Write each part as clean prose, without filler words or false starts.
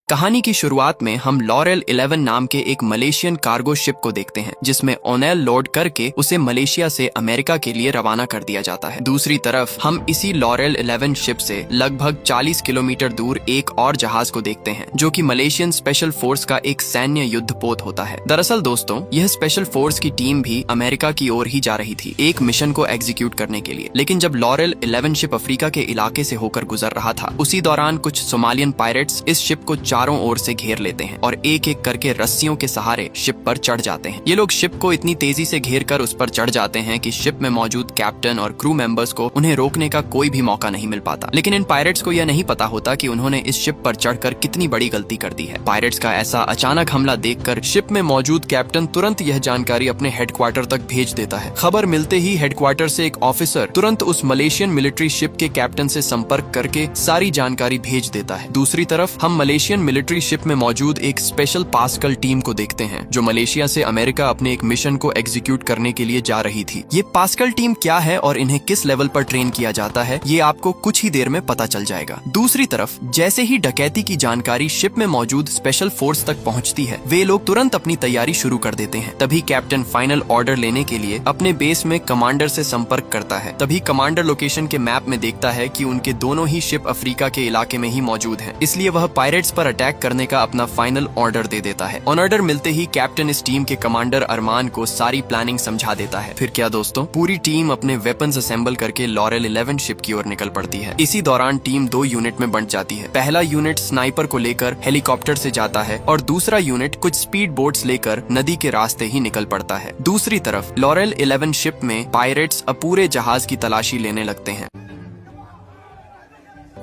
कहानी की शुरुआत में हम लॉरेल 11 नाम के एक मलेशियन कार्गो शिप को देखते हैं जिसमें ओनेल लोड करके उसे मलेशिया से अमेरिका के लिए रवाना कर दिया जाता है। दूसरी तरफ हम इसी लॉरेल 11 शिप से लगभग 40 किलोमीटर दूर एक और जहाज को देखते हैं जो कि मलेशियन स्पेशल फोर्स का एक सैन्य युद्धपोत होता है। दरअसल दोस्तों, यह स्पेशल फोर्स की टीम भी अमेरिका की ओर ही जा रही थी एक मिशन को एग्जीक्यूट करने के लिए। लेकिन जब लॉरेल 11 शिप अफ्रीका के इलाके से होकर गुजर रहा था, उसी दौरान कुछ सोमालियन पायरेट्स इस शिप को चारों ओर से घेर लेते हैं और एक एक करके रस्सियों के सहारे शिप पर चढ़ जाते हैं। ये लोग शिप को इतनी तेजी से घेर कर उस पर चढ़ जाते हैं कि शिप में मौजूद कैप्टन और क्रू मेंबर्स को उन्हें रोकने का कोई भी मौका नहीं मिल पाता। लेकिन इन पायरेट्स को यह नहीं पता होता कि उन्होंने इस शिप पर चढ़कर कितनी बड़ी गलती कर दी है। पायरेट्स का ऐसा अचानक हमला देखकर शिप में मौजूद कैप्टन तुरंत यह जानकारी अपने हेडक्वार्टर तक भेज देता है। खबर मिलते ही हेडक्वार्टर से एक ऑफिसर तुरंत उस मलेशियन मिलिट्री शिप के कैप्टन से संपर्क करके सारी जानकारी भेज देता है। दूसरी तरफ हम मलेशियन मिलिट्री शिप में मौजूद एक स्पेशल पास्कल टीम को देखते हैं जो मलेशिया से अमेरिका अपने एक मिशन को एग्जीक्यूट करने के लिए जा रही थी। ये पास्कल टीम क्या है और इन्हें किस लेवल पर ट्रेन किया जाता है, ये आपको कुछ ही देर में पता चल जाएगा। दूसरी तरफ जैसे ही डकैती की जानकारी शिप में मौजूद स्पेशल फोर्स तक पहुंचती है, वे लोग तुरंत अपनी तैयारी शुरू कर देते हैं। तभी कैप्टन फाइनल ऑर्डर लेने के लिए अपने बेस में कमांडर से संपर्क करता है। तभी कमांडर लोकेशन के मैप में देखता है कि उनके दोनों ही शिप अफ्रीका के इलाके में ही मौजूद हैं। इसलिए वह पायरेट्स पर अटैक करने का अपना फाइनल ऑर्डर दे देता है। ऑन ऑर्डर मिलते ही कैप्टन इस टीम के कमांडर अरमान को सारी प्लानिंग समझा देता है। फिर क्या दोस्तों, पूरी टीम अपने वेपन्स असेंबल करके लॉरेल 11 शिप की ओर निकल पड़ती है। इसी दौरान टीम 2 यूनिट में बंट जाती है। पहला यूनिट स्नाइपर को लेकर हेलीकॉप्टर से जाता है और दूसरा यूनिट कुछ स्पीड बोट्स लेकर नदी के रास्ते ही निकल पड़ता है। दूसरी तरफ लॉरेल 11 शिप में पायरेट्स अपूरे जहाज की तलाशी लेने लगते हैं।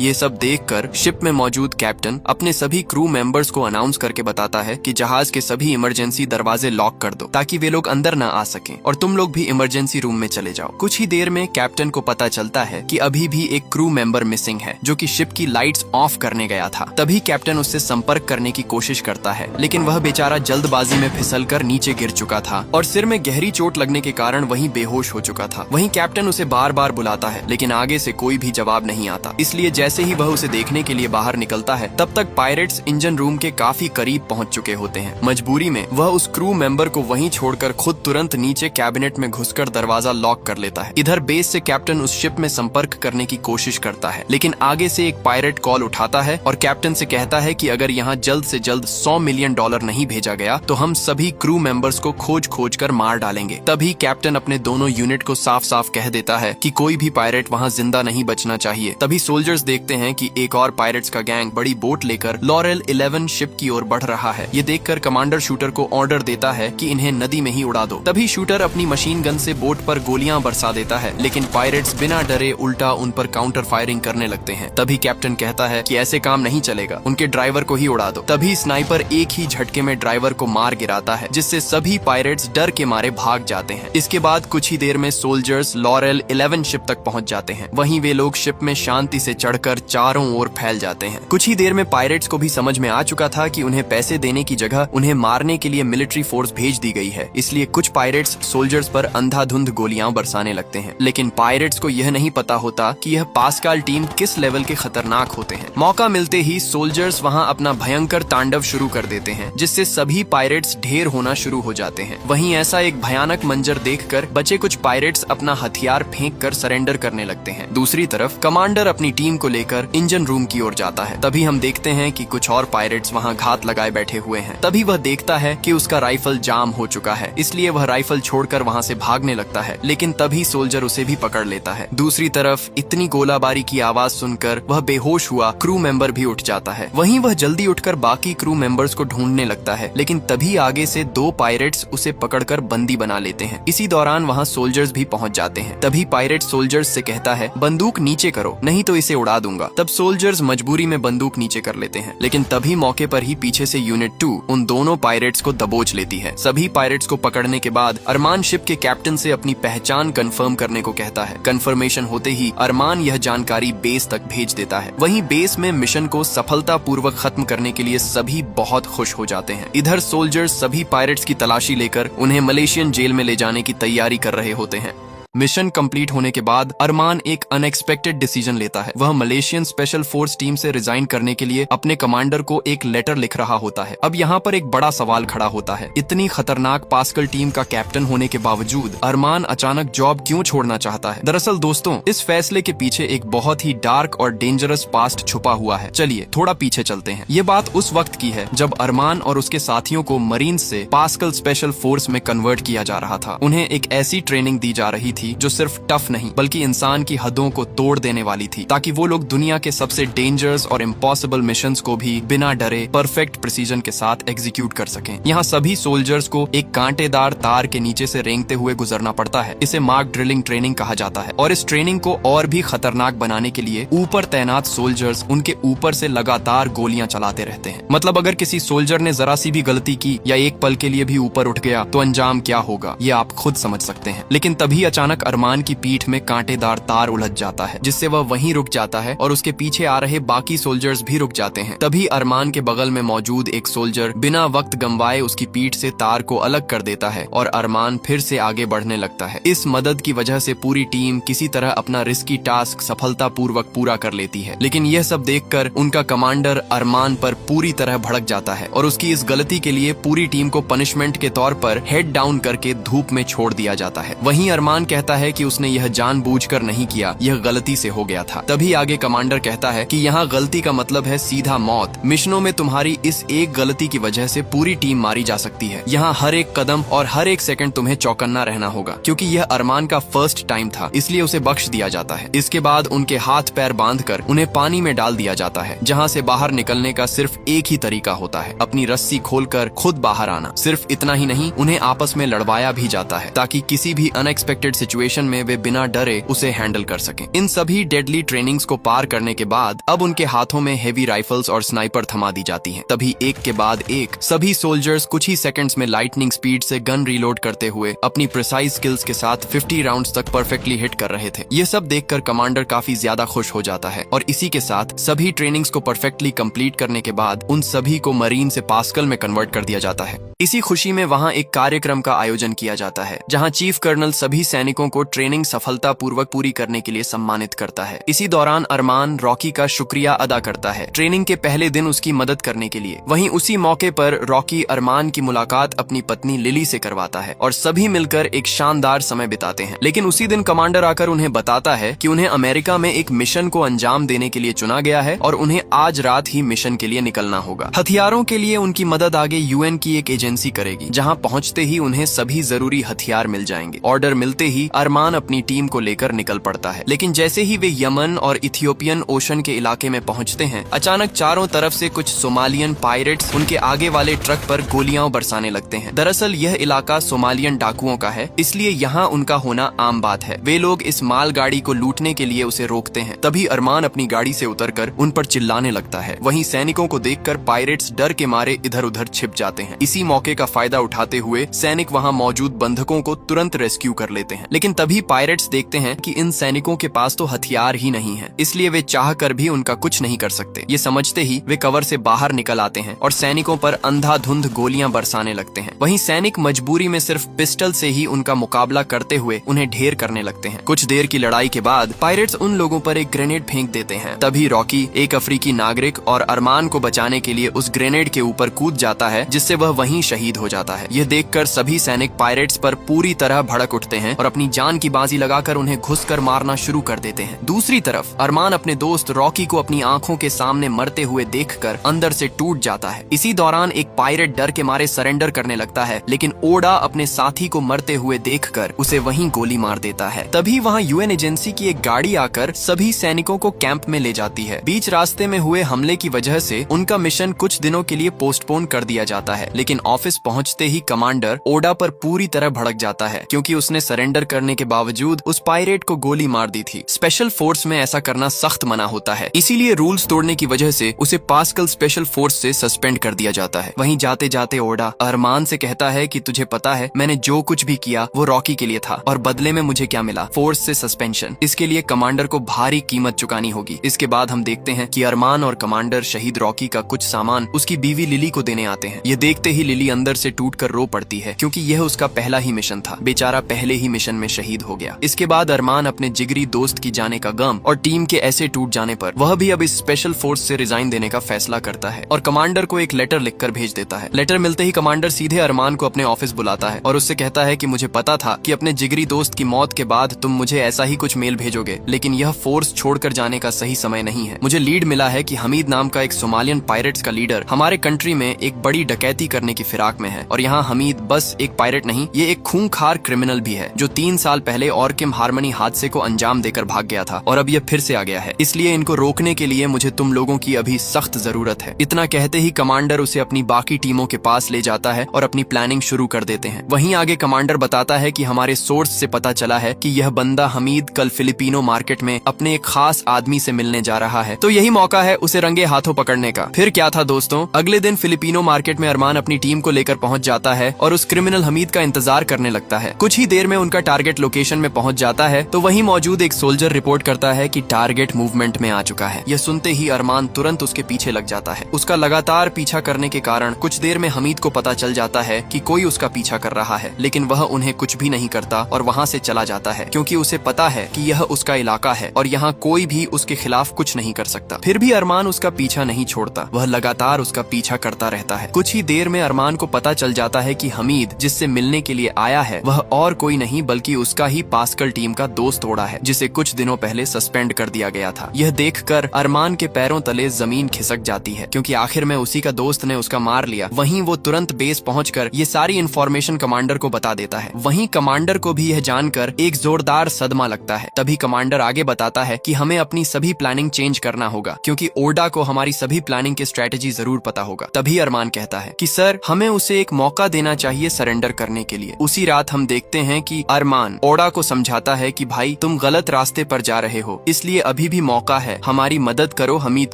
ये सब देखकर शिप में मौजूद कैप्टन अपने सभी क्रू मेंबर्स को अनाउंस करके बताता है कि जहाज के सभी इमरजेंसी दरवाजे लॉक कर दो ताकि वे लोग अंदर न आ सकें और तुम लोग भी इमरजेंसी रूम में चले जाओ। कुछ ही देर में कैप्टन को पता चलता है कि अभी भी एक क्रू मेंबर मिसिंग है जो कि शिप की लाइट्स ऑफ करने गया था। तभी कैप्टन उससे संपर्क करने की कोशिश करता है, लेकिन वह बेचारा जल्दबाजी में फिसलकर नीचे गिर चुका था और सिर में गहरी चोट लगने के कारण वहीं बेहोश हो चुका था। वहीं कैप्टन उसे बार बार बुलाता है लेकिन आगे से कोई भी जवाब नहीं आता। इसलिए जैसे ही वह उसे देखने के लिए बाहर निकलता है, तब तक पायरेट्स इंजन रूम के काफी करीब पहुंच चुके होते हैं। मजबूरी में वह उस क्रू मेंबर को वहीं छोड़कर खुद तुरंत नीचे कैबिनेट में घुसकर दरवाजा लॉक कर लेता है। इधर बेस से कैप्टन उस शिप में संपर्क करने की कोशिश करता है, लेकिन आगे से एक पायरेट कॉल उठाता है और कैप्टन से कहता है कि अगर यहाँ जल्द से जल्द $100 मिलियन नहीं भेजा गया तो हम सभी क्रू मेंबर्स को खोज खोज कर मार डालेंगे। तभी कैप्टन अपने दोनों यूनिट को साफ साफ कह देता है कि कोई भी पायरेट वहाँ जिंदा नहीं बचना चाहिए। तभी सोल्जर्स देखते हैं कि एक और पायरेट्स का गैंग बड़ी बोट लेकर लॉरेल 11 शिप की ओर बढ़ रहा है। ये देखकर कमांडर शूटर को ऑर्डर देता है कि इन्हें नदी में ही उड़ा दो। तभी शूटर अपनी मशीन गन से बोट पर गोलियां बरसा देता है, लेकिन पायरेट्स बिना डरे उल्टा उन पर काउंटर फायरिंग करने लगते हैं। तभी कैप्टन कहता है कि ऐसे काम नहीं चलेगा, उनके ड्राइवर को ही उड़ा दो। तभी स्नाइपर एक ही झटके में ड्राइवर को मार गिराता है, जिससे सभी पायरेट्स डर के मारे भाग जाते हैं। इसके बाद कुछ ही देर में सोल्जर्स लॉरेल 11 शिप तक पहुंच जाते हैं। वहीं वे लोग शिप में शांति से चढ़कर चारों ओर फैल जाते हैं। कुछ ही देर में पायरेट्स को भी समझ में आ चुका था कि उन्हें पैसे देने की जगह उन्हें मारने के लिए मिलिट्री फोर्स भेज दी गई है। इसलिए कुछ पायरेट्स सोल्जर्स पर अंधाधुंध गोलियां बरसाने लगते हैं। लेकिन पायरेट्स को यह नहीं पता होता कि यह पास्कल टीम किस लेवल के खतरनाक होते हैं। मौका मिलते ही सोल्जर्स वहां अपना भयंकर तांडव शुरू कर देते हैं, जिससे सभी पायरेट्स ढेर होना शुरू हो जाते हैं। वहीं ऐसा एक भयानक मंजर देखकर बचे कुछ पायरेट्स अपना हथियार फेंक कर सरेंडर करने लगते हैं। दूसरी तरफ कमांडर अपनी टीम को लेकर इंजन रूम की ओर जाता है। तभी हम देखते हैं कि कुछ और पायरेट्स वहां घात लगाए बैठे हुए हैं। तभी वह देखता है कि उसका राइफल जाम हो चुका है, इसलिए वह राइफल छोड़कर वहां से भागने लगता है, लेकिन तभी सोल्जर उसे भी पकड़ लेता है। दूसरी तरफ इतनी गोलाबारी की आवाज सुनकर वह बेहोश हुआ क्रू मेंबर भी उठ जाता है। वहीं वह जल्दी उठकर बाकी क्रू मेंबर्स को ढूंढने लगता है, लेकिन तभी आगे से 2 पायरेट्स उसे पकड़कर बंदी बना लेते हैं। इसी दौरान वहाँ सोल्जर्स भी पहुँच जाते हैं। तभी पायरेट सोल्जर्स से कहता है, बंदूक नीचे करो नहीं तो इसे उड़ा दूंगा। तब सोल्जर्स मजबूरी में बंदूक नीचे कर लेते हैं, लेकिन तभी मौके पर ही पीछे से यूनिट 2 उन दोनों पायरेट्स को दबोच लेती है। सभी पायरेट्स को पकड़ने के बाद अरमान शिप के कैप्टन से अपनी पहचान कंफर्म करने को कहता है। कंफर्मेशन होते ही अरमान यह जानकारी बेस तक भेज देता है। वहीं बेस में मिशन को सफलतापूर्वक खत्म करने के लिए सभी बहुत खुश हो जाते हैं। इधर सोल्जर्स सभी पायरेट्स की तलाशी लेकर उन्हें मलेशियन जेल में ले जाने की तैयारी कर रहे होते हैं। मिशन कंप्लीट होने के बाद अरमान एक अनएक्सपेक्टेड डिसीजन लेता है। वह मलेशियन स्पेशल फोर्स टीम से रिजाइन करने के लिए अपने कमांडर को एक लेटर लिख रहा होता है। अब यहाँ पर एक बड़ा सवाल खड़ा होता है, इतनी खतरनाक पास्कल टीम का कैप्टन होने के बावजूद अरमान अचानक जॉब क्यों छोड़ना चाहता है? दरअसल दोस्तों, इस फैसले के पीछे एक बहुत ही डार्क और डेंजरस पास्ट छुपा हुआ है। चलिए थोड़ा पीछे चलते हैं। ये बात उस वक्त की है जब अरमान और उसके साथियों को मरीन से पास्कल स्पेशल फोर्स में कन्वर्ट किया जा रहा था। उन्हें एक ऐसी ट्रेनिंग दी जा रही थी जो सिर्फ टफ नहीं बल्कि इंसान की हदों को तोड़ देने वाली थी, ताकि वो लोग दुनिया के सबसे डेंजरस और इम्पॉसिबल मिशंस को भी बिना डरे परफेक्ट प्रिसीजन के साथ एग्जीक्यूट कर सकें। यहाँ सभी सोल्जर्स को एक कांटेदार तार के नीचे से रेंगते हुए गुजरना पड़ता है। इसे मार्क ड्रिलिंग ट्रेनिंग कहा जाता है और इस ट्रेनिंग को और भी खतरनाक बनाने के लिए ऊपर तैनात सोल्जर्स उनके ऊपर से लगातार गोलियां चलाते रहते हैं। मतलब अगर किसी सोल्जर ने जरा सी भी गलती की या एक पल के लिए भी ऊपर उठ गया तो अंजाम क्या होगा ये आप खुद समझ सकते हैं। लेकिन तभी अचानक अरमान की पीठ में कांटेदार तार उलझ जाता है, जिससे वह वहीं रुक जाता है और उसके पीछे आ रहे बाकी सोल्जर्स भी रुक जाते हैं। तभी अरमान के बगल में मौजूद एक सोल्जर बिना वक्त गंवाए उसकी पीठ से तार को अलग कर देता है और अरमान फिर से आगे बढ़ने लगता है। इस मदद की वजह से पूरी टीम किसी तरह अपना रिस्की टास्क सफलतापूर्वक पूरा कर लेती है। लेकिन यह सब देखकर उनका कमांडर अरमान पर पूरी तरह भड़क जाता है और उसकी इस गलती के लिए पूरी टीम को पनिशमेंट के तौर पर हेड डाउन करके धूप में छोड़ दिया जाता है। वहीं अरमान कहता है कि उसने यह जानबूझकर नहीं किया, यह गलती से हो गया था। तभी आगे कमांडर कहता है कि यहाँ गलती का मतलब है सीधा मौत। मिशनों में तुम्हारी इस एक गलती की वजह से पूरी टीम मारी जा सकती है। यहाँ हर एक कदम और हर एक सेकंड तुम्हें चौकन्ना रहना होगा। क्योंकि यह अरमान का फर्स्ट टाइम था, इसलिए उसे बख्श दिया जाता है। इसके बाद उनके हाथ पैर बांधकर उन्हें पानी में डाल दिया जाता है, जहाँ से बाहर निकलने का सिर्फ एक ही तरीका होता है, अपनी रस्सी खोलकर खुद बाहर आना। सिर्फ इतना ही नहीं, उन्हें आपस में लड़वाया भी जाता है ताकि किसी भी अनएक्सपेक्टेड सिचुएशन में वे बिना डरे उसे हैंडल कर सकें। इन सभी डेडली ट्रेनिंग्स को पार करने के बाद अब उनके हाथों में हेवी राइफल्स और स्नाइपर थमा दी जाती हैं। तभी एक के बाद एक सभी सोल्जर्स कुछ ही सेकंड्स में लाइटनिंग स्पीड से गन रीलोड करते हुए अपनी प्रिसाइज स्किल्स के साथ 50 राउंड्स तक परफेक्टली हिट कर रहे थे। ये सब देखकर कमांडर काफी ज्यादा खुश हो जाता है और इसी के साथ सभी ट्रेनिंग्स को परफेक्टली कंप्लीट करने के बाद उन सभी को मरीन से पास्कल में कन्वर्ट कर दिया जाता है। इसी खुशी में वहाँ एक कार्यक्रम का आयोजन किया जाता है, जहाँ चीफ कर्नल सभी सैनिकों को ट्रेनिंग सफलतापूर्वक पूरी करने के लिए सम्मानित करता है। इसी दौरान अरमान रॉकी का शुक्रिया अदा करता है ट्रेनिंग के पहले दिन उसकी मदद करने के लिए। वहीं उसी मौके पर रॉकी अरमान की मुलाकात अपनी पत्नी लिली से करवाता है और सभी मिलकर एक शानदार समय बिताते हैं। लेकिन उसी दिन कमांडर आकर उन्हें बताता है कि उन्हें अमेरिका में एक मिशन को अंजाम देने के लिए चुना गया है और उन्हें आज रात ही मिशन के लिए निकलना होगा। हथियारों के लिए उनकी मदद आगे यूएन की एक एजेंसी करेगी, जहां पहुंचते ही उन्हें सभी जरूरी हथियार मिल जाएंगे। ऑर्डर मिलते ही अरमान अपनी टीम को लेकर निकल पड़ता है। लेकिन जैसे ही वे यमन और इथियोपियन ओशन के इलाके में पहुंचते हैं, अचानक चारों तरफ से कुछ सोमालियन पायरेट्स उनके आगे वाले ट्रक पर गोलियां बरसाने लगते हैं। दरअसल यह इलाका सोमालियन डाकुओं का है, इसलिए यहाँ उनका होना आम बात है। वे लोग इस मालगाड़ी को लूटने के लिए उसे रोकते हैं। तभी अरमान अपनी गाड़ी से उतरकर उन पर चिल्लाने लगता है। वहीं सैनिकों को देखकर पायरेट्स डर के मारे इधर उधर छिप जाते हैं। इसी मौके का फायदा उठाते हुए सैनिक वहां मौजूद बंधकों को तुरंत रेस्क्यू कर लेते हैं। लेकिन तभी पायरेट्स देखते हैं कि इन सैनिकों के पास तो हथियार ही नहीं है, इसलिए वे चाह कर भी उनका कुछ नहीं कर सकते। ये समझते ही वे कवर से बाहर निकल आते हैं और सैनिकों पर अंधाधुंध गोलियां बरसाने लगते हैं। वहीं सैनिक मजबूरी में सिर्फ पिस्टल से ही उनका मुकाबला करते हुए उन्हें ढेर करने लगते हैं। कुछ देर की लड़ाई के बाद पायरेट्स उन लोगों पर एक ग्रेनेड फेंक देते हैं। तभी रॉकी, एक अफ्रीकी नागरिक, और अरमान को बचाने के लिए उस ग्रेनेड के ऊपर कूद जाता है, जिससे वह वहीं शहीद हो जाता है। यह देखकर सभी सैनिक पायरेट्स पर पूरी तरह भड़क उठते हैं और अपनी जान की बाजी लगाकर उन्हें घुसकर मारना शुरू कर देते हैं। दूसरी तरफ अरमान अपने दोस्त रॉकी को अपनी आंखों के सामने मरते हुए देखकर अंदर से टूट जाता है। इसी दौरान एक पायरेट डर के मारे सरेंडर करने लगता है, लेकिन ओडा अपने साथी को मरते हुए देखकर उसे वहीं गोली मार देता है। तभी वहाँ यूएन एजेंसी की एक गाड़ी आकर सभी सैनिकों को कैंप में ले जाती है। बीच रास्ते में हुए हमले की वजह से उनका मिशन कुछ दिनों के लिए पोस्टपोन कर दिया जाता है। लेकिन ऑफिस पहुंचते ही कमांडर ओडा पर पूरी तरह भड़क जाता है, क्योंकि उसने सरेंडर करने के बावजूद उस पायरेट को गोली मार दी थी। स्पेशल फोर्स में ऐसा करना सख्त मना होता है, इसीलिए रूल्स तोड़ने की वजह से उसे पास्कल स्पेशल फोर्स से सस्पेंड कर दिया जाता है। वहीं जाते जाते ओडा अरमान से कहता है कि तुझे पता है मैंने जो कुछ भी किया वो रॉकी के लिए था, और बदले में मुझे क्या मिला? फोर्स से सस्पेंशन। इसके लिए कमांडर को भारी कीमत चुकानी होगी। इसके बाद हम देखते हैं कि अरमान और कमांडर शहीद रॉकी का कुछ सामान उसकी बीवी लिली को देने आते हैं। ये देखते ही लिली बिल्ली अंदर से टूटकर रो पड़ती है क्योंकि यह उसका पहला ही मिशन था। बेचारा पहले ही मिशन में शहीद हो गया। इसके बाद अरमान अपने जिगरी दोस्त की जाने का गम और टीम के ऐसे टूट जाने पर वह भी अब इस स्पेशल फोर्स से रिजाइन देने का फैसला करता है और कमांडर को एक लेटर लिखकर भेज देता है। लेटर मिलते ही कमांडर सीधे अरमान को अपने ऑफिस बुलाता है और उससे कहता है कि मुझे पता था कि अपने जिगरी दोस्त की मौत के बाद तुम मुझे ऐसा ही कुछ मेल भेजोगे, लेकिन यह फोर्स छोड़कर जाने का सही समय नहीं है। मुझे लीड मिला है कि हमीद नाम का एक सोमालियन पायरेट्स का लीडर हमारे कंट्री में एक बड़ी डकैती करने की फिराक में है और यहाँ हमीद बस एक पायरेट नहीं, ये एक खूंखार क्रिमिनल भी है जो 3 साल पहले ऑर्किम हार्मनी हादसे को अंजाम देकर भाग गया था और अब ये फिर से आ गया है। इसलिए इनको रोकने के लिए मुझे तुम लोगों की अभी सख्त जरूरत है। इतना कहते ही कमांडर उसे अपनी बाकी टीमों के पास ले जाता है और अपनी प्लानिंग शुरू कर देते हैं। वहीं आगे कमांडर बताता है कि हमारे सोर्स से पता चला है कि यह बंदा हमीद कल फिलिपिनो मार्केट में अपने एक खास आदमी से मिलने जा रहा है, तो यही मौका है उसे रंगे हाथों पकड़ने का। फिर क्या था दोस्तों, अगले दिन फिलिपिनो मार्केट में अरमान अपनी टीम को लेकर पहुंच जाता है और उस क्रिमिनल हमीद का इंतजार करने लगता है। कुछ ही देर में उनका टारगेट लोकेशन में पहुंच जाता है तो वहीं मौजूद एक सोल्जर रिपोर्ट करता है कि टारगेट मूवमेंट में आ चुका है। यह सुनते ही अरमान तुरंत उसके पीछे लग जाता है। उसका लगातार पीछा करने के कारण कुछ देर में हमीद को पता चल जाता है कि कोई उसका पीछा कर रहा है, लेकिन वह उन्हें कुछ भी नहीं करता और वहां से चला जाता है क्योंकि उसे पता है कि यह उसका इलाका है और यहाँ कोई भी उसके खिलाफ कुछ नहीं कर सकता। फिर भी अरमान उसका पीछा नहीं छोड़ता, वह लगातार उसका पीछा करता रहता है। कुछ ही देर में अरमान को पता चल जाता है कि हमीद जिससे मिलने के लिए आया है वह और कोई नहीं बल्कि उसका ही पास्कल टीम का दोस्त ओड़ा है, जिसे कुछ दिनों पहले सस्पेंड कर दिया गया था। यह देखकर अरमान के पैरों तले जमीन खिसक जाती है क्योंकि आखिर में उसी का दोस्त ने उसका मार लिया। वहीं वो तुरंत बेस पहुंचकर ये सारी इन्फॉर्मेशन कमांडर को बता देता है। वहीं कमांडर को भी यह जानकर एक जोरदार सदमा लगता है। तभी कमांडर आगे बताता है कि हमें अपनी सभी प्लानिंग चेंज करना होगा क्योंकि ओडा को हमारी सभी प्लानिंग की स्ट्रेटेजी जरूर पता होगा। तभी अरमान कहता है कि सर हमें उसे एक मौका देना चाहिए सरेंडर करने के लिए। उसी रात हम देखते हैं कि अरमान ओडा को समझाता है कि भाई तुम गलत रास्ते पर जा रहे हो, इसलिए अभी भी मौका है, हमारी मदद करो हमीद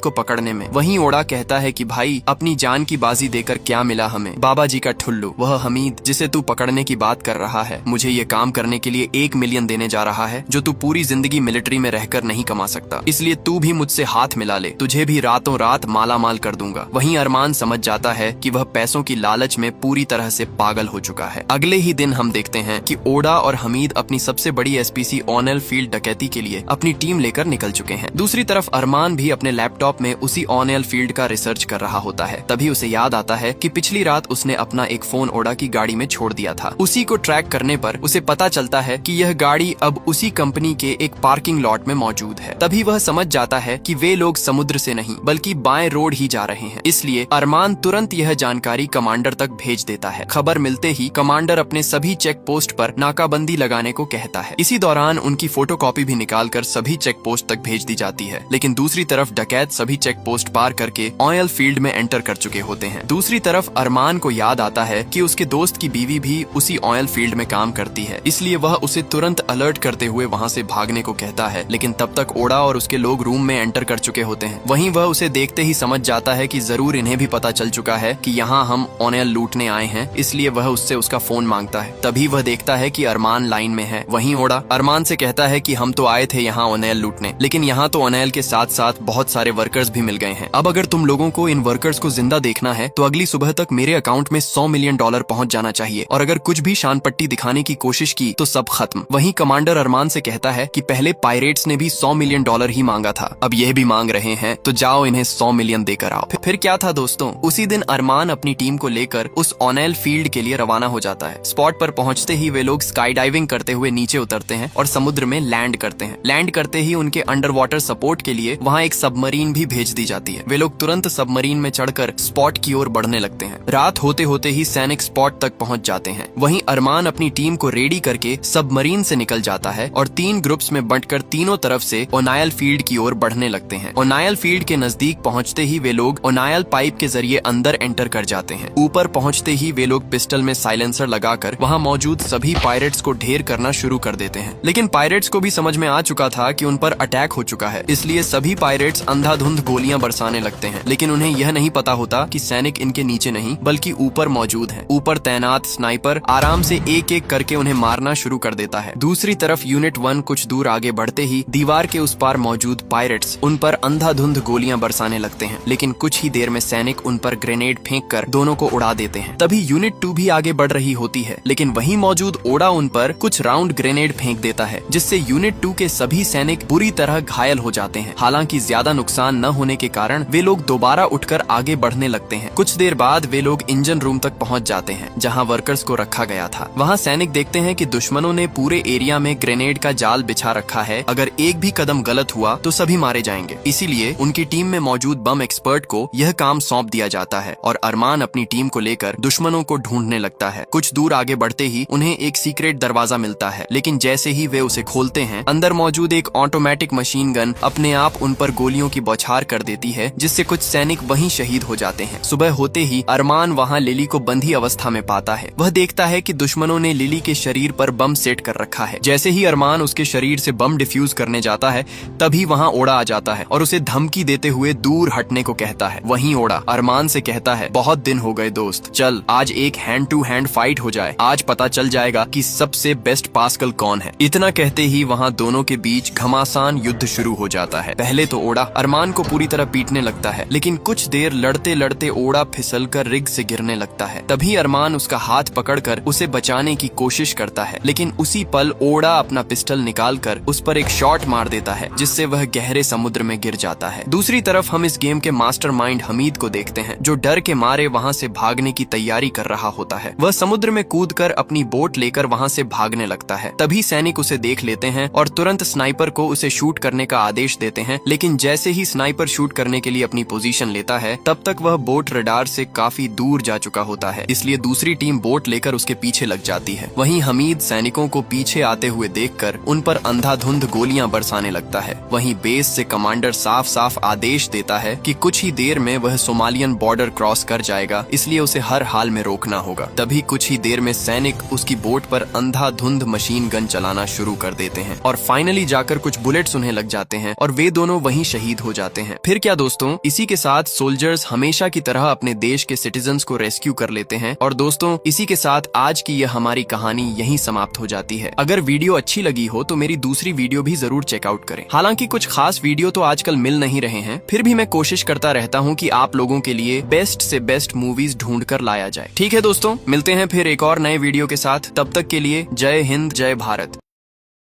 को पकड़ने में। वहीं ओडा कहता है कि भाई अपनी जान की बाजी देकर क्या मिला हमें, बाबा जी का ठुल्लू, वह हमीद जिसे तू पकड़ने की बात कर रहा है मुझे ये काम करने के लिए 1 मिलियन देने जा रहा है जो तू पूरी जिंदगी मिलिट्री में रहकर नहीं कमा सकता, इसलिए तू भी मुझसे हाथ मिला ले, तुझे भी रातों रात माला माल कर दूंगा। वहीं अरमान समझ जाता है कि वह पैसों की लालच में पूरी तरह से पागल हो चुका है। अगले ही दिन हम देखते हैं कि ओडा और हमीद अपनी सबसे बड़ी एसपीसी ऑनेल फील्ड डकैती के लिए अपनी टीम लेकर निकल चुके हैं। दूसरी तरफ अरमान भी अपने लैपटॉप में उसी ऑनेल फील्ड का रिसर्च कर रहा होता है। तभी उसे याद आता है कि पिछली रात उसने अपना एक फोन ओडा की गाड़ी में छोड़ दिया था। उसी को ट्रैक करने पर उसे पता चलता है कि यह गाड़ी अब उसी कंपनी के एक पार्किंग लॉट में मौजूद है। तभी वह समझ जाता है कि वे लोग समुद्र से नहीं बल्कि बाएं रोड ही जा रहे हैं। इसलिए अरमान तुरंत यह जानकारी कमांडर तक भेज देता है। खबर मिलते ही कमांडर अपने सभी चेक पोस्ट पर नाकाबंदी लगाने को कहता है। इसी दौरान उनकी फोटोकॉपी भी निकालकर सभी चेक पोस्ट तक भेज दी जाती है। लेकिन दूसरी तरफ डकैत सभी चेक पोस्ट पार करके ऑयल फील्ड में एंटर कर चुके होते हैं। दूसरी तरफ अरमान को याद आता है कि उसके दोस्त की बीवी भी उसी ऑयल फील्ड में काम करती है, इसलिए वह उसे तुरंत अलर्ट करते हुए वहां से भागने को कहता है। लेकिन तब तक ओडा और उसके लोग रूम में एंटर कर चुके होते हैं। वहीं वह उसे देखते ही समझ जाता है कि जरूर इन्हें भी पता चल चुका है कि यहाँ हम ऑनेल लूटने आए हैं, इसलिए वह उससे उसका फोन मांगता है। तभी वह देखता है कि अरमान लाइन में है। वहीं ओडा अरमान से कहता है कि हम तो आए थे यहाँ ऑनेल लूटने, लेकिन यहाँ तो ऑनेल के साथ साथ बहुत सारे वर्कर्स भी मिल गए हैं। अब अगर तुम लोगों को इन वर्कर्स को जिंदा देखना है तो अगली सुबह तक मेरे अकाउंट में $100 मिलियन पहुंच जाना चाहिए, और अगर कुछ भी शान पट्टी दिखाने की कोशिश की तो सब खत्म। वहीं कमांडर अरमान से कहता है कि पहले पायरेट्स ने भी $100 मिलियन ही मांगा था, अब यह भी मांग रहे हैं, तो जाओ इन्हें $100 मिलियन देकर आओ। फिर क्या था दोस्तों, उसी दिन अरमान अपनी टीम को लेकर उस ऑनेल फील्ड के लिए रवाना हो जाता है। स्पॉट पर पहुंचते ही वे लोग स्काई डाइविंग करते हुए नीचे उतरते हैं और समुद्र में लैंड करते हैं। लैंड करते ही उनके अंडर वाटर सपोर्ट के लिए वहाँ एक सबमरीन भी भेज दी जाती है। वे लोग तुरंत सबमरीन में चढ़कर स्पॉट की ओर बढ़ने लगते हैं। रात होते होते ही सैनिक स्पॉट तक पहुंच जाते हैं। वहीं अरमान अपनी टीम को रेडी करके सबमरीन से निकल जाता है और 3 ग्रुप्स में बंटकर तीनों तरफ से ओनायल फील्ड की ओर बढ़ने लगते हैं। ओनायल फील्ड के नजदीक पहुंचते ही वे लोग ओनायल पाइप के जरिए अंदर एंटर कर जाते हैं। ऊपर पहुंचते ही वे लोग पिस्टल में साइलेंसर लगाकर वहां मौजूद सभी पायरेट्स को ढेर करना शुरू कर देते हैं। लेकिन पायरेट्स को भी समझ में आ चुका था कि उन पर अटैक हो चुका है, इसलिए सभी पायरेट्स अंधाधुंध गोलियां बरसाने लगते हैं। लेकिन उन्हें यह नहीं पता होता कि सैनिक इनके नीचे नहीं बल्कि ऊपर मौजूद हैं। ऊपर तैनात स्नाइपर आराम से एक एक करके उन्हें मारना शुरू कर देता है। दूसरी तरफ यूनिट 1 कुछ दूर आगे बढ़ते ही दीवार के उस पार मौजूद पायरेट्स उन पर अंधाधुंध गोलियां बरसाने लगते हैं। लेकिन कुछ ही देर में सैनिक उन पर ग्रेनेड फेंक कर दोनों को उड़ा देते हैं। तभी यूनिट 2 भी आगे बढ़ रही होती है, लेकिन वहीं मौजूद ओडा उन पर कुछ राउंड ग्रेनेड फेंक देता है, जिससे यूनिट 2 के सभी सैनिक बुरी तरह घायल हो जाते हैं। हालांकि ज्यादा नुकसान न होने के कारण वे लोग दोबारा उठकर आगे बढ़ने लगते हैं। कुछ देर बाद वे लोग इंजन रूम तक पहुंच जाते हैं, जहां वर्कर्स को रखा गया था। वहां सैनिक देखते हैं कि दुश्मनों ने पूरे एरिया में ग्रेनेड का जाल बिछा रखा है। अगर एक भी कदम गलत हुआ तो सभी मारे जाएंगे। इसीलिए उनकी टीम में मौजूद बम एक्सपर्ट को यह काम सौंप दिया जाता है और अरमान अपनी टीम को लेकर दुश्मनों को ढूंढने लगता है। कुछ दूर आगे बढ़ते ही उन्हें एक सीक्रेट दरवाजा मिलता है, लेकिन जैसे ही वे उसे खोलते हैं, अंदर मौजूद एक ऑटोमेटिक मशीन गन अपने आप उन पर गोलियों की बौछार कर देती है, जिससे कुछ सैनिक वहीं शहीद हो जाते हैं। सुबह होते ही अरमान वहां लिली को बंधी अवस्था में पाता है। वह देखता है कि दुश्मनों ने लिली के शरीर पर बम सेट कर रखा है। जैसे ही अरमान उसके शरीर से बम डिफ्यूज करने जाता है, तभी वहां ओडा आ जाता है और उसे धमकी देते हुए दूर हटने को कहता है। वहीं ओडा अरमान से कहता है, बहुत दिन हो गए दोस्त, चल आज एक हैंड टू हैंड फाइट हो जाए। आज पता चल जाएगा कि सबसे बेस्ट पास्कल कौन है। इतना कहते ही वहां दोनों के बीच घमासान युद्ध शुरू हो जाता है। पहले तो ओडा अरमान को पूरी तरह पीटने लगता है, लेकिन कुछ देर लड़ते लड़ते ओडा फिसलकर रिग से गिरने लगता है। तभी अरमान उसका हाथ पकड़कर उसे बचाने की कोशिश करता है, लेकिन उसी पल ओडा अपना पिस्टल निकालकर उस पर एक शॉट मार देता है, जिससे वह गहरे समुद्र में गिर जाता है। दूसरी तरफ हम इस गेम के मास्टरमाइंड हमीद को देखते हैं, जो डर के मारे वहां से भागने की तैयारी कर रहा होता है। वह समुद्र में कूदकर अपनी बोट लेकर वहां से भागने लगता है। तभी सैनिक उसे देख लेते हैं और तुरंत स्नाइपर को उसे शूट करने का आदेश देते हैं, लेकिन जैसे ही स्नाइपर शूट करने के लिए अपनी पोजीशन लेता है, तब तक वह बोट रडार से काफी दूर जा चुका होता है। इसलिए दूसरी टीम बोट लेकर उसके पीछे लग जाती है। वहीं हमीद सैनिकों को पीछे आते हुए देखकर उन पर अंधाधुंध गोलियां बरसाने लगता है। वहीं बेस से कमांडर साफ साफ आदेश देता है कि कुछ ही देर में वह सोमालियन बॉर्डर क्रॉस कर जाएगा, इसलिए उसे हर हाल में रोकना होगा। तभी कुछ ही देर में सैनिक उसकी बोट पर अंधाधुंध मशीन गन चलाना शुरू कर देते हैं और फाइनली जाकर कुछ बुलेट्स उन्हें लग जाते हैं और वे दोनों वहीं शहीद हो जाते हैं। फिर क्या दोस्तों, इसी के साथ सोल्जर्स हमेशा की तरह अपने देश के सिटीजन्स को रेस्क्यू कर लेते हैं। और दोस्तों, इसी के साथ आज की यह हमारी कहानी यहीं समाप्त हो जाती है। अगर वीडियो अच्छी लगी हो तो मेरी दूसरी वीडियो भी जरूर चेकआउट करें। हालांकि कुछ खास वीडियो तो आजकल मिल नहीं रहे हैं, फिर भी मैं कोशिश करता रहता हूँ कि आप लोगों के लिए बेस्ट से बेस्ट मूवीज ढूंढ कर लाया जाए। ठीक है दोस्तों, मिलते हैं फिर एक और नए वीडियो के साथ। तब तक के लिए जय हिंद, जय भारत।